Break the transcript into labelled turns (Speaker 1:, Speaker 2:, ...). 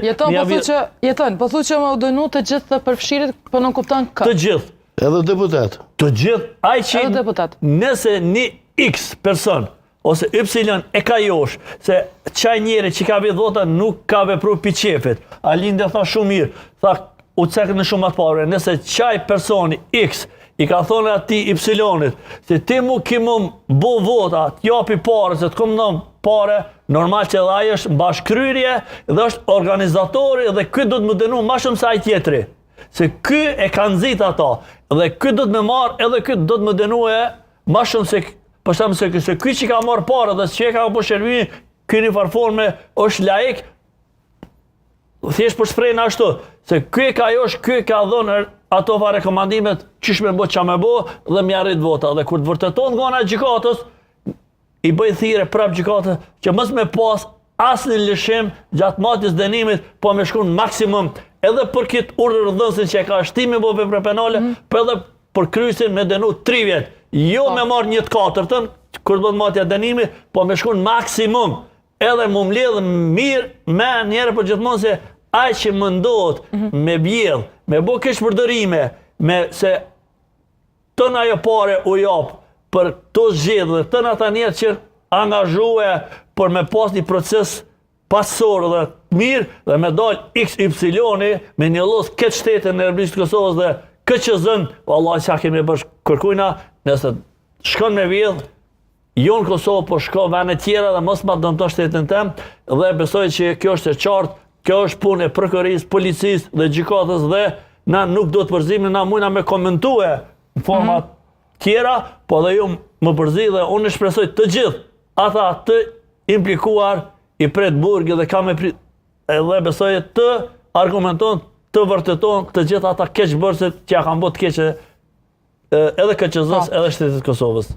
Speaker 1: Jeton, po thu që më dënu të gjithë të përfshirit, po nuk kupton kë.
Speaker 2: Të gjithë.
Speaker 3: Edhe deputat.
Speaker 2: Të gjithë, ai që
Speaker 1: Edhe deputat.
Speaker 2: nëse një X person ose Y e ka josh, se qaj njeri që ka vjedhota nuk ka vepru pi qefit. Alinde tha shumë mirë, tha u cekë në shumë atë pare, nëse qaj personi X i ka thonë ati Y-it, se ti mu ki mu bo vota, t'japi pare, se t'kom në pare, normal që edhe ajo është bashkryrje dhe është organizatori dhe këtë do të më dënu ma shumë se aj tjetri. Se ky e ka nxit ata dhe ky do të më marr edhe ky do të më dënue ma shumë se se ky që ka marrë parë dhe që e ka po shërbimi, ky një farforme është laik, thjesht për shprejnë ashtu, se ky ka josh, ky ka dhënë ato fa rekomandimet qysh me bo qa me bo dhe mi arrit vota. Dhe kur të vërteton nga nga gjykatës, i bëj thire prap gjykatës që mës me pas asë një lëshim gjatë matës dënimit, po me shkun maksimum edhe për këtë urdhër dhënësin që e ka shtimi bo për penale, për edhe për krysin me dënu 3 vjetë. Jo me marrë 1/4, kur do të matja dënimi, po me shkun maksimum. Edhe më mbledh mirë me njerë për gjithmonë se aj që më ndodh me bjedh, me bo kish përdërime, me se tëna jo pare u japë për të zgjedhë dhe tëna ta njerë që angazhue për me pas një proces pasor dhe mirë dhe me dal XY me një los këtë shtetën në Republikën e Kosovës dhe KQZ-n, vallahi sa kemi bësh kërkujna, nëse shkon me vjedh, jo në Kosovë, po shko vene tjera dhe mos ma dëmton shtetin tem, dhe besoj që kjo është e qartë, kjo është punë e prokurisë, policisë dhe gjykatës dhe na nuk do të përzim, na mujna me komentue në format tjera, po dhe ju më përzi dhe unë shpresoj të gjithë ata të implikuar i pret burgi dhe ka me edhe besoj të argumenton, të vërteton të gjithë ata keqbërësit që ja kanë bërë të keqe edhe KQZ-s edhe shtetit Kosovës.
Speaker 1: Po,